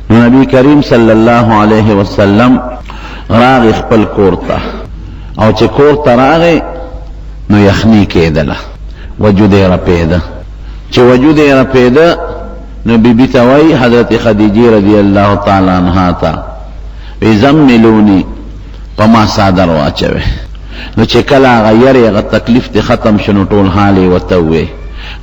نبی کریم صلی اللہ علیہ وسلم راغ خپل کورتا او چې کورتا راغی نو یخنی کېدله وجود یې رپېده چې وجود یې رپېده نو بی بی ته وایي حضرت خدیجه رضی اللہ تعالی عنہا ته وی زملونی په ما صادر واچوي نو چې کله هغه یری هغه تکلیف ته ختم شنو ټول حال یې ورته ووی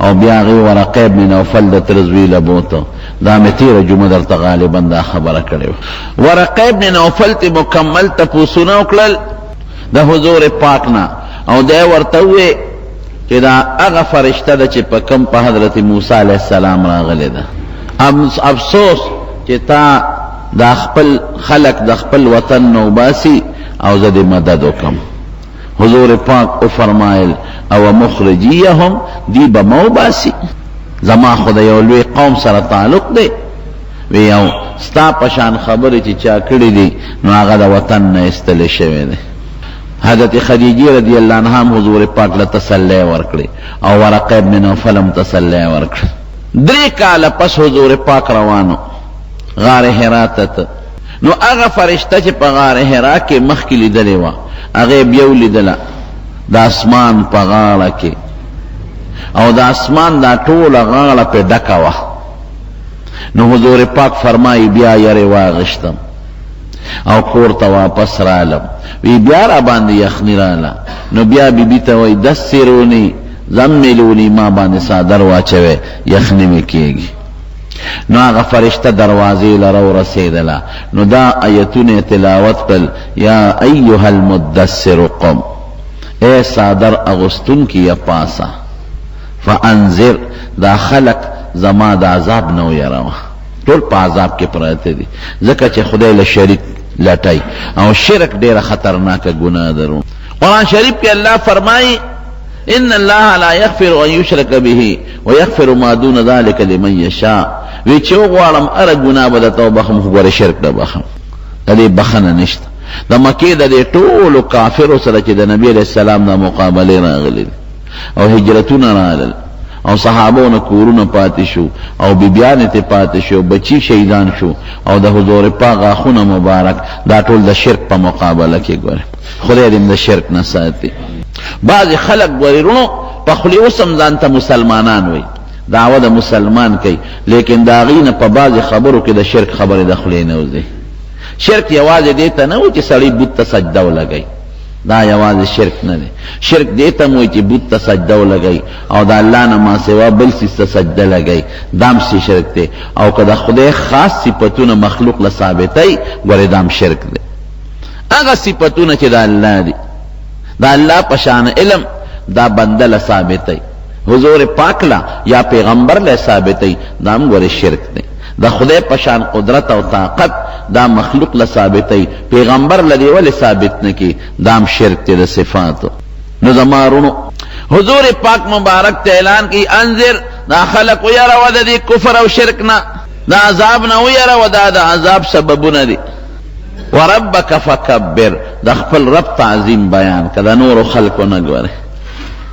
او بیا هغې ورقه بن نوفل د ترزویله بوته دا مې تېره جمعه درته غالبا دا خبره کړې وه ورقه بن نوفل ته مکمل تپوسونه وکړل د حضور پاک نه او دی ورته ووی چې دا هغه فرشته ده چې په کم په حضرت موسی علیه السلام راغلی ده افسوس چې تا دا خپل خلق د خپل وطن نه وباسي او زه دې مدد وکم حضور پاک او فرمایل او مخرجیهم دی به مو باسی زما خو د یو لوی قوم سره تعلق دی وی یو ستا پشان خبرې چې چا کړي دي نو هغه د وطن نه ایستلی شوی دی حضرت خدیجه رضی اللہ عنہا حضور پاک له تسلی ورکړي او ورقه بن نوفل هم تسلی ورکړي 3 کاله پس حضور پاک روانو غار حرا ته نو هغه فرشته چې په غار حرا کې مخکې لیدلې وه هغې بیا ولیدله د اسمان په غاړه کې او د اسمان دا ټوله غاړه پې ډکه وه نو حضور پاک فرمایي بیا یرې واغشتم او کور ته واپس رالم وی بیا را باندې یخني راله نو بیا بیبي ته وایي دسرونی زملونی ما باندې صادر واچوي یخني مې کېږي نو هغه فرشته دروازې لره ورسېدله نو دا آیتونه تلاوت کړل یا ایها المدثر قم اے صادر اغستونکي یا پاسه فانذر دا خلق زما د عذاب نو یروه ټول په عذاب کې پراته دي ځکه چې خدای له شریک لټای او شرک ډیره خطرناکه ګناه درو قرآن شریف کې الله فرمایي ان الله لا يغفر ان يشرك به ويغفر ما دون ذلك لمن يشاء وی چې وغواړم هره ګناه به درته وبخم خو ګوره شرک ته بخم د دې بخنه نشته د مکې د دې ټولو کافرو سره چې د نبي علیه السلام د مقابلې راغلي او هجرتونه راغلل او صحابونه کورونه پاتې شو او بیبیانې ته پاتې شو بچی شهیدان شو او د حضور پاک غاښونه مبارک دا ټول د شرک په مقابله کې ګوره خدای دې د شرک نه ساتي بعضې خلک ګورې په خولې اوس هم ځان ته مسلمانان وایي دعوه د مسلمان کوي لیکن د هغې نه په بعضې خبرو کې د شرک خبرې د خولې نه وځي شرک یوازې دې ته نه و چې سړی بت ته سجده ولګوي دا یوازې شرک نه دی شرک دې ته م وایي چې بت ته سجده ولګوي او د الله نه ما سوا بل څیز ته سجده لګوي دا هم سي شرک دی او که د خدای خاص صفتونه مخلوق له ثابتوي ګورې دا هم شرک دی هغه صفتونه چې د الله دي د الله په شان علم دا بنده له ثابتوي حضور پاک لا یا پیغمبر له ثابتوي دا هم ګورې شرک دی د خدای په شان قدرت او طاقت دا مخلوق له ثابتوي پیغمبر له دې ولې ثابت نه کړي دا هم شرک دی د صفاتو نو زما وروڼو حضور پاک مبارک ته اعلان کوي انذر دا خلق ویروه د دې کفر او شرک نه د عذاب نه ویروه دا د عذاب سببونه دي وربک فکبر د خپل رب تعظیم بیان که د نورو خلقو نه ګورې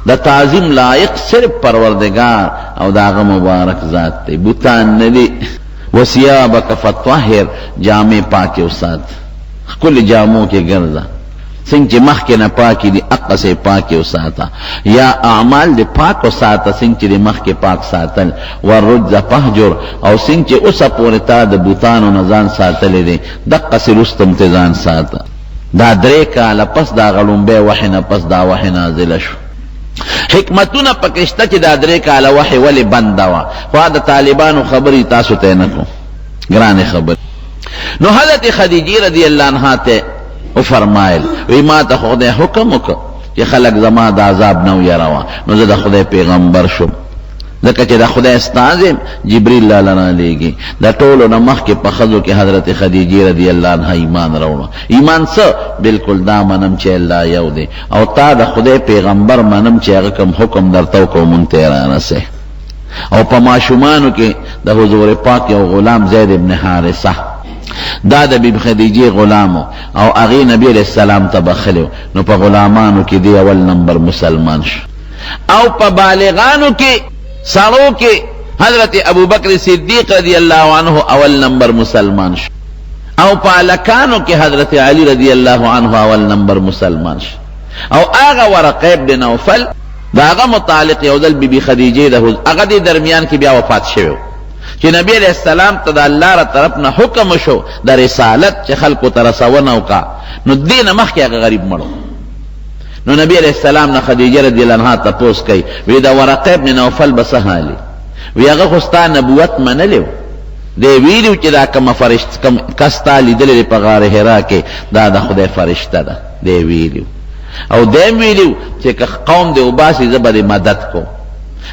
د تعظیم لایق صرف پروردگار او د هغه مبارک ذات دی بوتان نه دي وثيابك فطهر جامع پاک وسات کل جامو کې ګرځه څنګه چې مخکې نه پاکي دي اقصې پاک وساته یا اعمال دې پاک وساته څنګه چې مخکې پاک ساتل والرجز فهجر او څنګه چې اوسه پورې تا د بوتانو نه ځان ساتلې دي دقسې رستم ته ځان ساته دا 3 کاله پس دا غلومبی وحی نه پس دا وحی نازله شو حکمتونه پکشته چې دا 3 کاله وحی ولې بنده وه خو د طالبانو خبرې تاسو ته نه کوم ګرانې خبرې نو حضرت خدیجه رضی الله عنها ته وفرمایل وی ما ته خدای حکم وکړ چې خلک زما د عذاب نه ویروه نو زه د خدای پیغمبر شم ځکه چې د خدای استاذ یم جبریل لاله رالیږي د ټولو نه مخکې په ښځو کې حضرت خدیجه رضی الله عنها ایمان راوړه ایمان څه بالکل دا منم چې الله یو دی او تا د خدای پیغمبر منم چې هغه کوم حکم درته وکړو مونږ ته یې رارسې او په ماشومانو کې د حضور پاک یو غلام زید ابن حارثه دا د بیبي خدیجه غلامو او هغې نبی علیه السلام ته بخلی نو په غلامانو کې دی اول نمبر مسلمان شو او په بالغانو کې سړو کې حضرت ابو بکر صدیق رضی اللہ عنہ اول نمبر مسلمان شو، او پالکانو کی حضرت علی رضی اللہ عنہ اول نمبر مسلمان شو، او آغا ورقہ بن نوفل دا آغا متعلق یودل بی بی خدیجه دا آغا دی درمیان کی بیا وفات شویو چې نبی علیہ السلام ته د الله را طرفنا حکم شو د رسالت چې خلکو ته رسونه وکا، نو دین مخکې هغه غریب مړو. نو نبی علیہ السلام نه خدیجه رضی الله عنها تپوس کوي، وی دا ورقه ابن نوفل بس حالي، وی هغه خو ستا نبوت منلیو، دی ویلو چې دا کومه فرشته کم کستا لیدلې په غار حرا کې دا د خدای فرشته ده، دی ویلو. او دیم ویلو چې قوم دی وباسي زبر مدد کو،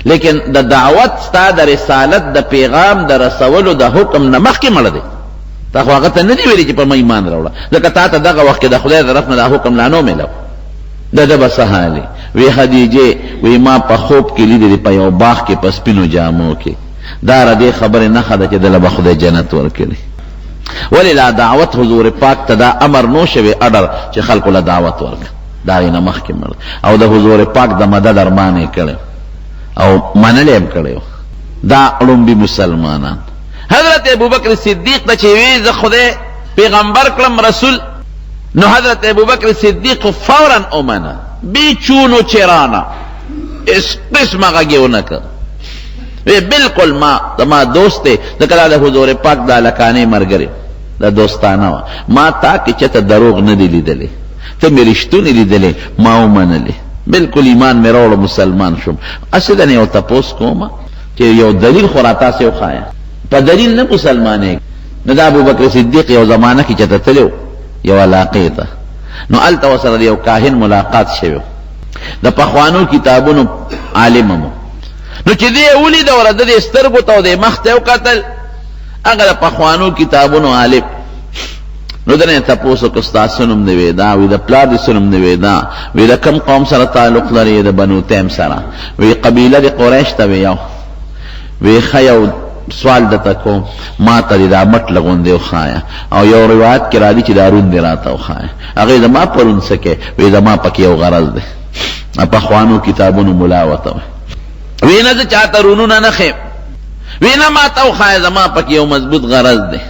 لیکن د دعوت ستا د رسالت د پیغام د رسولو د حکم نه مخکې مړه دی. تا خو هغه ته نه دی ویلي چې په ما ایمان راوړه، ځکه تا ته دغه وخت کې د خدای طرف نه د حکم لا نو میلو. د ده به څه حالې وی خدیجې وی ما په خوب کې لیدلې په یو باغ کې په سپینو جامو کې، دا را دې خبرې نښه ده چې دله به خدای جنت ورکړي. ولې لا دعوت حضور پاک ته دا امر نو شوی اډر چې خلکو له دعوت ورکړه، دا یې نه مخکې مړه، او د حضور پاک د مدد ارمان یې کړی او منل هم کړو. دا لومبي مسلمانان. حضرت ابوبکر صدیق ته چې وی ز خدای پیغمبر کلم رسول، نو حضرت ابوبکر صدیق فورا اومنا بی چونو چرانا اس قسم غږیونه کړ، وی بالکل ما دوست دی، ځکه د حضور پاک د لکانې مرګري د دوستانه ما تا کې چته دروغ نه دی لیدلې، ته مې رښتونی لیدلې، ما ومنلې، بالکل ایمان مې راوړ مسلمان شم. اصل نه یو تپوس کوم چې یو دلیل خو راته سیو خایا، په دلیل نه مسلمانې. نو د ابوبکر صدیق یو زمانہ کې چته تلو یو علاقې ته، نو الته وسره یو کاهن ملاقات شوی، د پخوانو کتابونو عالم مو. نو چې دی ولید ورته د سترګو ته د مخ ته وکتل، هغه د پخوانو کتابونو عالم. نو دنه تاسو کو تاسو نوم دی ودا، وی د پلار د سنم دی ودا، وی د کم قوم سره تعلق لري؟ د بنو تیم سره. وی قبیله د قریش ته ویو، وی خیو سوال دته کوم، ما ته دا مټ لګون دی خایا، او یو روایت کې را دي چې دارون دی راته خایا، هغه زما پرون سکه، وی زما پکې یو غرض دی. په خوانو کتابونو ملاوته وی نه چاته رونو نه خیم، وی نه ما ته خایا زما پکې یو مضبوط غرض دی.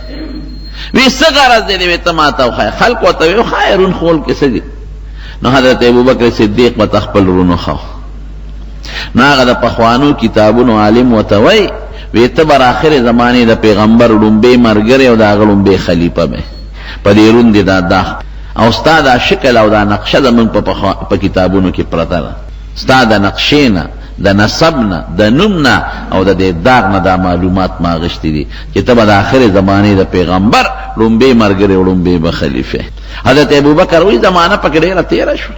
وی څه غرض دی؟ وی ته ما ته خایا، خلق ته وی خیرون خول کې څه دی؟ نو حضرت ابوبکر صدیق په خپل رونو خو، نو هغه د پخوانو کتابونو عالم وته وی، وی ته بر آخر زمانه د پیغمبر لومبه مرګره او دا لومبه خلیفہ به په دې رون دي دا او استاد شکل او دا نقشه زمون په کتابونو کې پرته ده، استاد نقشینا د نسبنا د نومنا او د داغ نه دا معلومات ما غشتي دي چې ته د آخر زمانه د پیغمبر لومبه مرګره او لومبه خلیفہ. حضرت ابوبکر وی زمانہ پکې ډیره تیر شو،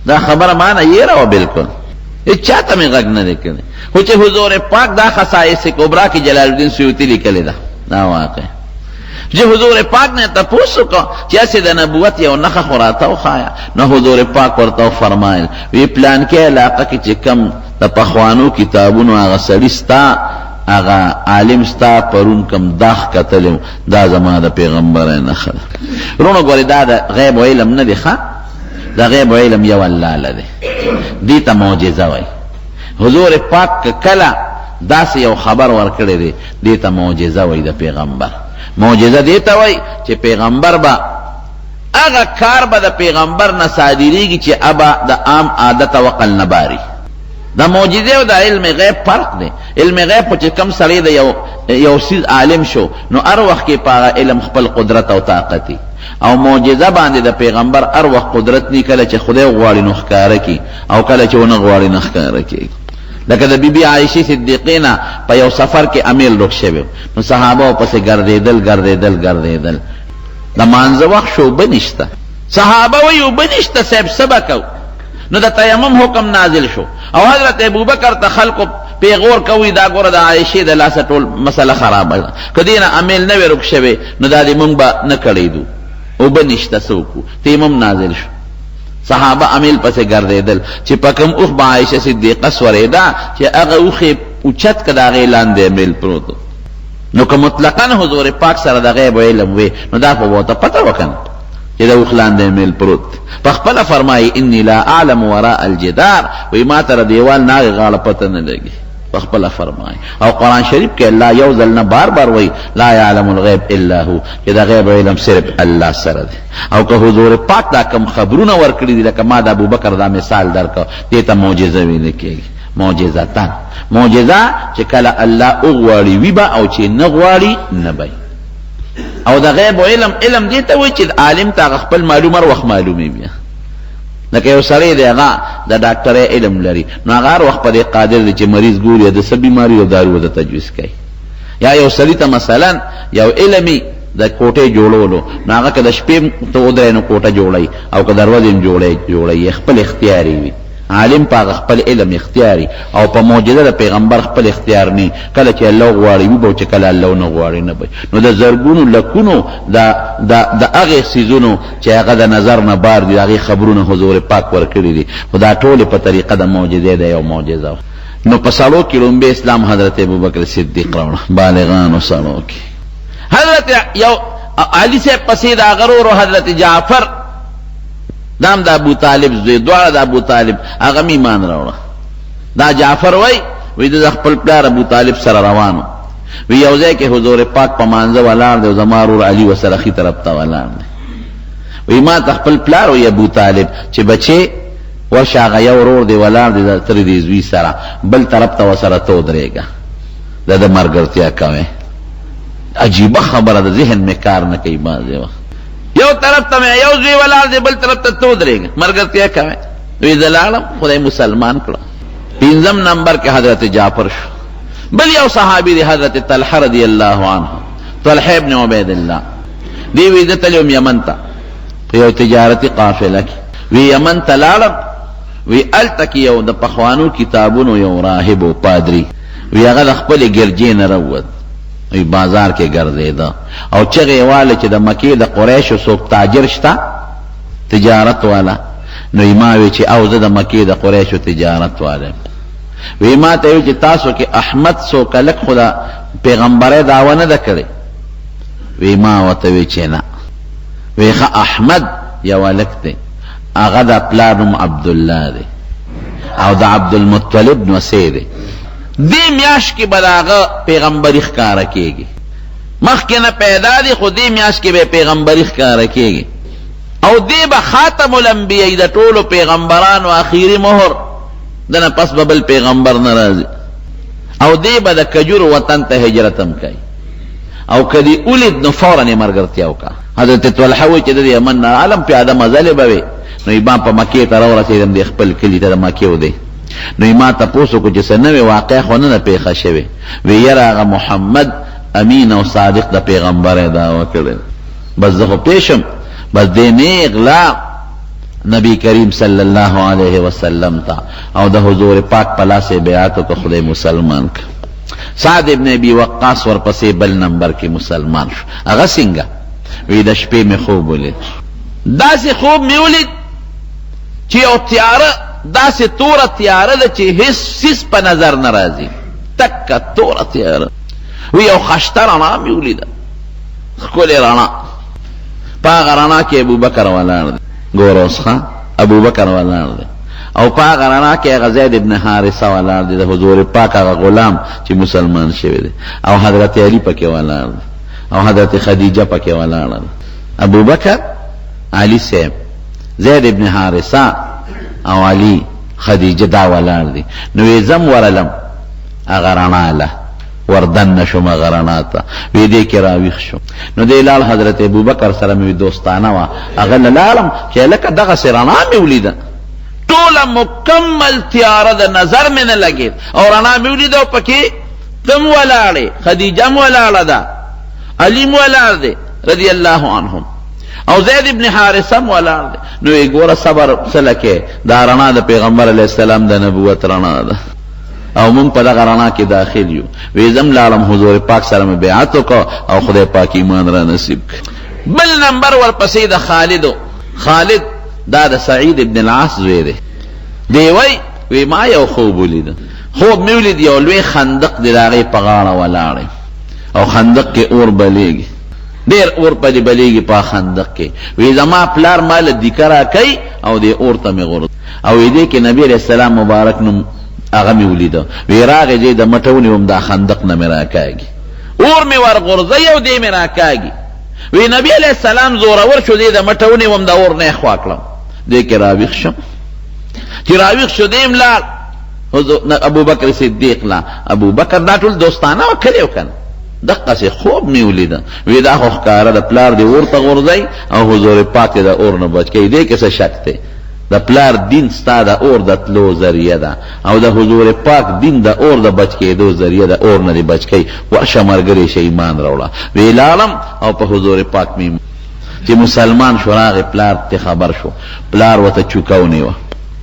دا خبره معنی یې راو بالکل چاته می غږ نه لیکلی، خو چې حضور پاک دا خصائص کبرا کی جلال الدین سیوطی لیکلی دا واقع چې حضور پاک نه تاسو کو چې اسې د نبوت یو نخ خوراته او خایا. نو حضور پاک ورته فرمایل، وی پلان کې علاقه کې چې کم د پخوانو کتابونو هغه سړی ستا هغه عالم ستا پرون کم داخ کتلم، دا زما د پیغمبر نه خل رونو ګورې دا د غیب و علم نه دی ښه، دا غیب و علم یو الله لده، دی ته معجزه وای. حضور پاک کله داسې یو خبر ورکړی دی، دی ته معجزه وای. د پیغمبر معجزه دی ته وای چې پیغمبر با هغه کار به د پیغمبر نه صادریږي چې ابا د عام عادت او عقل نه باري. دا معجزه او د علم غیب فرق دی. علم غیب چې کم سړی د یو سیز عالم شو، نو هر وخت کې په علم خپل قدرت او طاقت دی، او معجزه باندې د پیغمبر هر وخت قدرت نه کله چې خدای غواړي نو ښکاره کی، او کله چې ونه غواړي نه ښکاره کی. لکه د بی بی عائشه صدیقینا په یو سفر کې امیل رک شوی، نو صحابه پسې ګرځیدل د مانځه وخت شو بنشته، صحابه ویو بنشته صاحب سبق، نو د تیمم حکم نازل شو، او حضرت ابوبکر ته خلق پیغور کوي دا ګوره د عائشه د لاسه ټول مسله خرابه ده، کدی نه امیل نه رک شوی نو دا دې مونږ به نه کړی دو او بنشته سوکو. تیمم نازل شو، صحابه امیل پسې ګرځیدل چې پکم اوخ با عائشه صدیقه سوریدا چې هغه اوخه اوچت کدا غی لاندې امیل پروت. نو که مطلقاً حضور پاک سره د غیب علم وي، نو دا خو وته پته وکړه چې دا اوخ لاندې امیل پروت. په خپل فرمایي انی لا اعلم وراء الجدار، وی ما تر دیوال نه غاړه پته نه لګي، خپل فرمای. او قرآن شریف کې الله یو ځل نه بار بار وای لا یعلم الغیب الا هو، چې دا غیب علم صرف الله سره دی. او که حضور پاک دا کم خبرونه ورکړي دي، لکه ما د ابوبکر دا مثال درکړ، دې ته معجزه ویل کېږي. معجزتان، معجزه چې کله الله وغواړي وي به، او چې نه غواړي نه به. او د غیب علم دې ته وایي چې عالم ته خپل معلومه وخت معلومي بیا. لکه یو سړی دی هغه د ډاکټرۍ علم لري، نو هغه هر وخت په دې قادر دی چې مریض ګوري د څه بیماري او دارو د تجویز کوي. یا یو سړي ته مثلا یو علمي د کوټې جوړولو، نو هغه که د شپې ته ودرې نو کوټه جوړوي، او که دروازې هم جوړوي، خپل اختیاري وي. عالم په خپل علم اختیاري، او په معجزه د پیغمبر خپل اختیار نه. کله چې الله غواړي وي به، چې کله الله نه غواړي نه به. نو د زرګونو لکونو د هغې څیزونو چې هغه د نظر نه بار دي، د هغې خبرونه حضور پاک ورکړي دي، خو دا ټولې په طریقه د معجزې ده، یو معجزه. نو په سړو کې لومبې اسلام حضرت ابوبکر صدیق راوړه، بالغانو سړو کې. حضرت یو علي صاحب پسې د هغه ورور حضرت جعفر، دام دا ابو طالب زوی، دواړه د ابو طالب، هغه ایمان راوړه. دا جعفر وی د خپل پلار ابو طالب سره روانو، وی یو ځای کې حضور پاک په مانځه ولاړ دی، او زما ورور علي ورسره ښي طرف ته ولاړ دی. وی ما ته خپل پلار وی ابو طالب چې بچې ورشه، هغه یو ورور دی ولاړ دی د ترې د زوی سره، بل طرف ته ورسره ته ودرېږه، د ملګرتیا کوې. عجیبه خبره ده، ذهن مې کار نه کوي بعضې وخت. یو طرف ته یو زوی ولاړ دی، بل طرف ته ودرېږه، ملګرتیا کوې. وی زه لاړم، خدای مسلمان کړه. 5 نمبر کې حضرت جعفر شو. بل یو صحابي دی حضرت طلحه رضی الله عنه، طلحه ابن عبید الله، دی وی د تلوم یمن ته په یو تجارتي قافله کې. وی یمن ته لاړم، وی الته کې یو د پخوانو کتابونو یو راهب او پادري، وی هغه د خپلې ګرجې نه راووت، وی بازار کې ګرځېده، او چغې یې واله چې د مکې د قریشو څوک تاجر شته، تجارت والا. نو ما وی چې او زه د مکې د قریشو تجارت والا. وی ما ته وی چې تاسو کې احمد څوک هلک خو د پیغمبرۍ دعوه نه ده کړې؟ وی ما ورته وی چې نه. وی ښه احمد یو هلک دی، هغه د پلار نوم عبدالله دی، او د عبدالمطلب نوسی دی. دې میاشت کې به د هغه پیغمبري ښکاره کېږي، مخکې نه پیدا دی، خو دې میاشت کې به پیغمبري ښکاره کېږي. او دې به خاتم الانبیاء، د ټولو پیغمبرانو آخري مهر، دنه پس به بل پیغمبر نه راځي. او دې به د کجورو وطن ته هجرت هم کوي. او که دې ولید نو فورا یې ملګرتیا وکړه. حضرت طلحه وایي چې د یمن نه عالم پیاده مزلې به وې، نو ما په مکې ته راورسېدم، د خپل کلي ته د مکې ودی. نو ما تپوس وکړو چې څه نوې واقعه خو نه ده پیښه شوې. وی یاره هغه محمد امین او صادق د پیغمبرۍ دعوه کړې، بس زه خو پیشم، بس دې نه اغلا نبی کریم صلی الله علیه وسلم ته، او د حضور پاک په لاس بیعت وکړه، خدای مسلمان کړ. سعد ابن ابي وقاص ورپسې بل نمبر کې مسلمان شو. هغه څنګه؟ وی د شپې مې خوب ولید، داسې خوب مې ولید چې یو تیاره، داسې توره تیاره ده چې هیڅ سیس په نظر نه راځي، تکه توره تیاره. وی یو خشته رڼا مې ولیده، ښکلې رڼا. په هغه رڼا کې ابوبکر ولاړ دی، ګوره اوس ښه، ابوبکر ولاړ دی، او په هغه رڼا کې هغه زید ابن حارثه ولاړ دی، د حضور پاک هغه غلام چې مسلمان شوی دی، او حضرت علی پکې ولاړ دی، او حضرت خدیجه پکې ولاړ دی. ابوبکر، علی صاحب، زید ابن حارثه او علی، خدیجه دا ولاړ دي. نو یې زم ورلم هغه رڼا له، وردن نشم هغه رڼا ته، وی دې کې راویښ شو. نو دې لال حضرت ابوبکر سره مې دوستانه وه، هغه له لاړم چې هلکه دغسې رڼا مې ولیده، ټوله مکمل تیاره د نظر مې نه لګېد، او رڼا مې ولیده، او پکې ته م ولاړې، خدیجه م ولاړه ده، علي م ولاړ دی رضی الله عنهم، او زید ابن حارثه ولاړ دی. نو یې ګوره صبر څه لکې، دا رڼا د پیغمبر علیه السلام د نبوت رڼا ده، او مونږ په دغه رڼا کې داخل یو. وی زم لاړم حضور پاک سره مې بیعت وکړه، او خدای پاک ایمان را نصیب کړ. بل نمبر ورپسې د خالدو. خالد دا د سعید ابن العاص زوی دی. دی وی ما یو خوب ولیده، خوب مې ولید یو لوی خندق دی، د هغې په غاړه ولاړ، او خندق کې اور بلیږي، ډیر اور پدې بلیږي په خندق کې. وی زما پلار مال دیکه را کوي، او دې اور ته مې غورځ، او دې کې نبی علیہ السلام مبارک نوم هغه مې ولیده وی راغی دی د مټه ونیوم دا خندق نه مې راکاږي اور مې ورغورځوي او دی مې راکاږي وی نبی علیہ السلام زورور شو دی د مټه ونیوم د اور نه یې خوا کړم دی کې راویښ شم چې راویښ شو دیم لاړ ابو بکر صدیق لا ابو بکر دا ټول دوستانه وکړي وکنه دقسې خوب مې ولیده وی دا خو ښکاره د پلار دی اور ته غورځئ او حضور پاک د اور نه بچ کوي دی کې څه شک دی د پلار دین ستا د اور د تلو ذریعه ده او د حضور پاک دین د اور د بچ کېدو ذریعه د اور نه دی بچ کوي ورشه ملګری شه ایمان راوړه وی لاړم او په حضور پاک مې چې مسلمان شو راغی پلار ته خبر شو پلار ورته چوکه ونیوه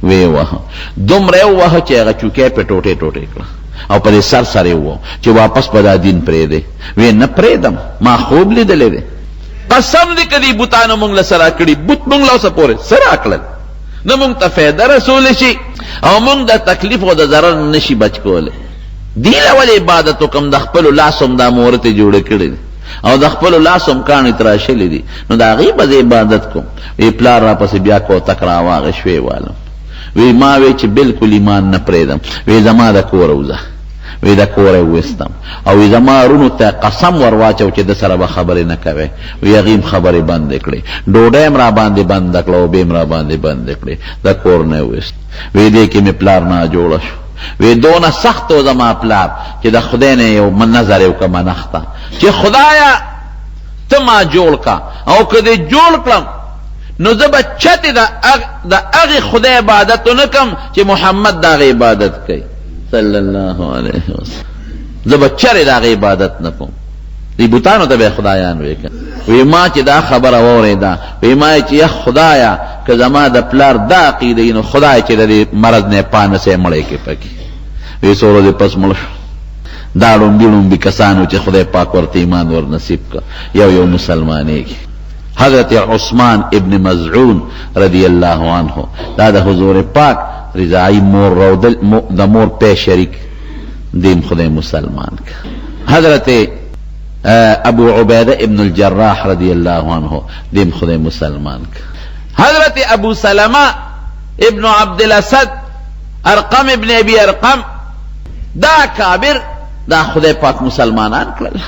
وی وهه دومره یې ووهه چې هغه چوکۍ پې ټوټې ټوټې کړه او په دې سر سر یې ووه چې واپس به دا دین پرېږدې وی نه پرېږدم ما خوب لیدلی دی قسم دی که دې بوتانو مونږ له سره کړي بوت مونږ له اوسه پورې څه راکړل نه مونږ ته فایده رسولی شي او مونږ د تکلیف او د ضرر نه شي بچ کولی دې له ولې عبادت وکړم د خپلو لاسو هم دا مورتې جوړې کړې دي او د خپلو لاسو هم کاڼې تراشلې دي نو د هغې به زه عبادت کوم وی پلار راپسې بیا کوتک راواغېش ویې والم وی ما وی چې بالکل ایمان نه پرېږدم وی زما د کوره وځه وی د کوره یې ویستم او وی زما رونو ته قسم ور واچو چې د سره به خبرې نه کوې وی هغې خبرې بندې کړې ډوډۍ هم را باندې بنده کړه اوبې هم را باندې بندې کړې د کور نه یې ویست وی دې کې مې پلار ناجوړه شو وی دونه سخت و زما پلار چې د خدای نه یو نظر یې وکړه منښته چې خدایه ته ما جوړ کا او که دې جوړ کړم نو زه به چتې د هغې خدای عبادت ونه کړم چې محمد د هغې عبادت کوي صلی الله علیه وسلم زه به چرې د هغې عبادت نه کوم دې بوتانو ته به خدایان وی که وی ما چې دا خبره واورېده وی ما چې یا خدایه که زما د پلار دا عقیده وي نو خدای چې د دې مرض نه پانسې مړی کې پکې وی څو ورځې پس مړ شو دا ړومبي ړومبي کسانو چې خدای پاک ورته ایمان ور نصیب کړه یو مسلمانېږي حضرت عثمان ابن مزعون رضی اللہ عنہ دا دا حضور پاک رضائی مور رودل دا مور پہ شریک دیم خدای مسلمان کا حضرت ابو عبیدہ ابن الجراح رضی اللہ عنہ دیم خدای مسلمان کا حضرت ابو سلمہ ابن عبد الاسد ارقم ابن ابی ارقم دا کابر دا خدای پاک مسلمانان کرل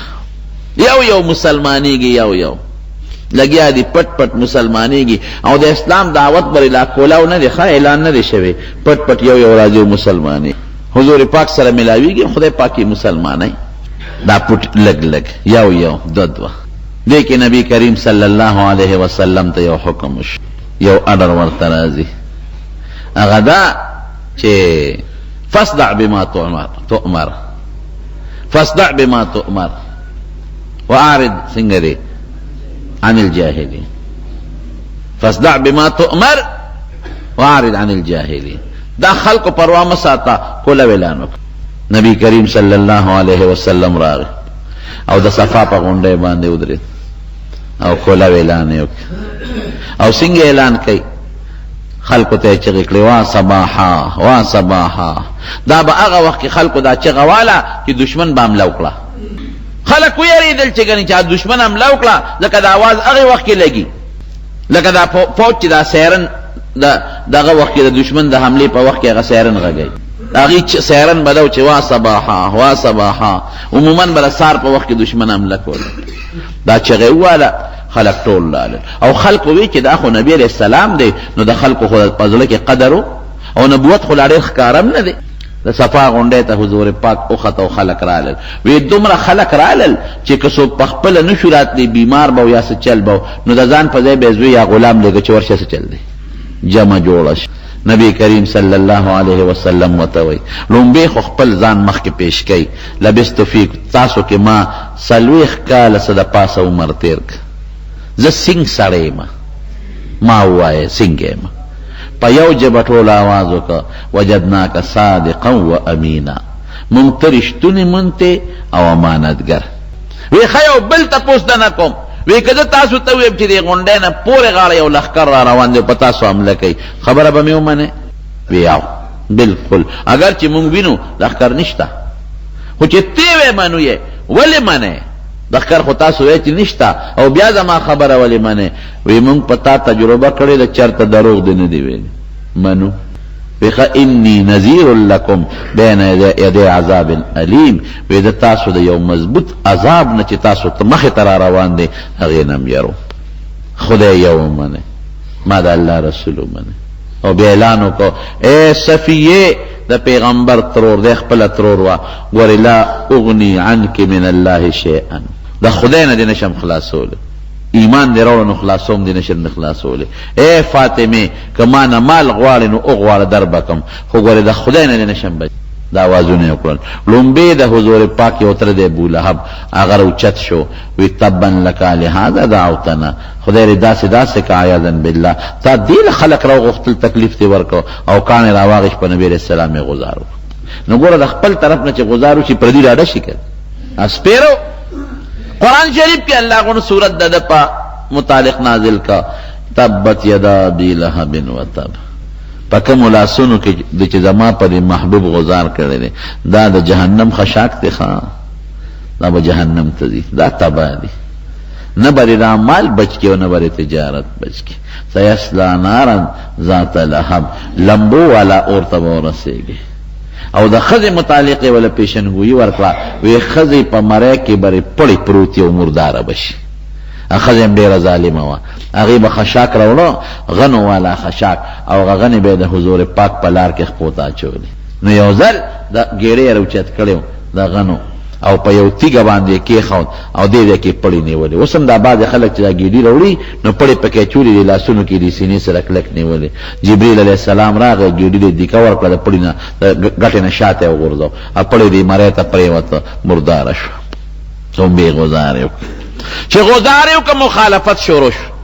یو مسلمانیگی یو لگیا دی پٹ پٹ مسلمانیگی او د اسلام دعوت بر کولاو نه دی ښه اعلان نه دی شوی پٹ پٹ یو راځي مسلمانی حضور پاک سره ملاویږي خدای پاکي مسلمانای دا پټ لګ یو ددوا دې کې نبی کریم صلی الله علیه وسلم ته یو حکم یو امر ورته راځي هغه دا چې فاصدع بما تؤمر فاصدع بما تؤمر واعرض څنګه دی عن الجاهلين فاصدع بما تؤمر واعرض عن الجاهلين دا خلق پروا مساتا کولا ویلانو نبی کریم صلی الله علیه وسلم راغ او د صفا په غونډه باندې ودرید او کولا ویلانو او څنګه اعلان کوي خلق ته چغې کړې وا صباحا دا به هغه وخت خلق دا چغه والا چې دشمن به حمله وکړه خلق ویریدل چې ګنې چې دشمن حمله وکړه ځکه د اواز هغې وخت کې لګي لکه دا فوج چې دا سیرن دغه وخت کې د دشمن د حملې په وخت کې هغه سیرن غږی هغې سیرن به دا و چې وا صباحا عموما به د سار په وخت کې دشمن حمله کوله دا چغې وواله خلق ټول لاله او خلق وی چې دا خو نبی علیہ السلام دی نو د خلق خو په زړه کې قدر او نبوت خو ډېر ښکارم نه دی د صفا غونډې ته حضور پاک اوخته او خلق رالل وی دومره خلق رالل چې که څوک په خپله نه شو راتلی بیمار به یا څه چل به نو د ځان په ځای به یې زوی یا غلام لېږه چې ورشه څه چل دی جمع جوړه شي نبی کریم صلی الله علیه وسلم ورته وایي لومبې خو خپل ځان مخکې پیش کوي لبستو فی تاسو کې ما 40 کاله څه د پاسه عمر تېر که زه سنگ سړی یم ما ووایه سنګ یم په یو ژبه ټول آواز وکړه وجدناک صادقا و امینا مونږ ته رښتونې مونته او امانتګر وی ښه یو بل تپوس نه کوم وی که زه تاسو ته ویم چې دې غونډۍ نه پورې غاړه یو لښکر را روان دی په تاسو حمله کوي خبره به مې ومنې وی او بلکل اگر چې مونږ وینو لښکر نشته خو چې تی وی منو یې ولې منې لښکر خو تاسو وایئ چې نشته او بیا زما خبره ولې منې وی مونږ په تا تجربه کړې ده چېرته دروغ دې نه دی ویلي منو ویخا انی نذیر لکم بین یدی عذاب علیم وی دا تاسو دا یو مضبوط عذاب نا چی تاسو مخ ترا روان دی اغینم یرو خدای یو منه ما دا اللہ رسولو منه او بی اعلانو کو اے صفیه دا پیغمبر ترور دا اخپل ترور وا گوری لا اغنی عنک من اللہ شیئن دا خدای نا دی نشم خلاصولو ایمان دی روڑا نو خلاصوم دی نشر نخلاصولو اے فاطمه کمانا مال غواری نو اغوار در بکم خو گوری دا خدای نا دی نشم بچ دا آوازونه وکړل لومبه د حضور پاک یو تر د ابو لهب اگر اوچت شو وی تبن لك لهذا دعوتنا خدای رضا سدا سے کا عیاذن بالله تا دل خلق را غختل تکلیف تی ورکو او کان را واغش په نبی رسول الله گزارو نو ګوره د خپل طرف نه چې گزارو شي پردي راډه شي کړ اسپیرو قران شریف کې الله غو سورۃ د په متعلق نازل کا تبت یدا ابي لهب وتب پکه ملاسونو کې د چې زما په محبوب غزار کړي دي دا د جهنم خشاک ته خان دا به جهنم ته دي دا تبا دي نه بری را مال بچ کې او نه بری تجارت بچ کې سيصلى نارا ذات لهب لمبو والا اور ته ورسېږي او د خزې متعلق ولا پیشنګوئی ورکړه وی خزې په مړی کې بری پړی پروتي او مردار بشي اخذم ډیره ظالمه وا هغه به خشاک راوړو غنو والا خشاک او غنی به د حضور پاک په لار کې خپوتا چولې نو یو ځل د ګیړې روچت کړو د غنو او په یو تیګه باندې کې خو او دې کې پړی نیولې وسم دا بعد خلک چې دا ګیډي وروړي نو پړی پکې چولې لاسونو کې دې سینې سره کلک نیولې جبرئیل علیه السلام راغی ګیډي دې دکا ورکړه پړی نه غټه نه شاته وګرځاو ا پړی دې مړې ته پرې وته مردار شو څومره غزار یو چې غزار یو که مخالفت شروع شو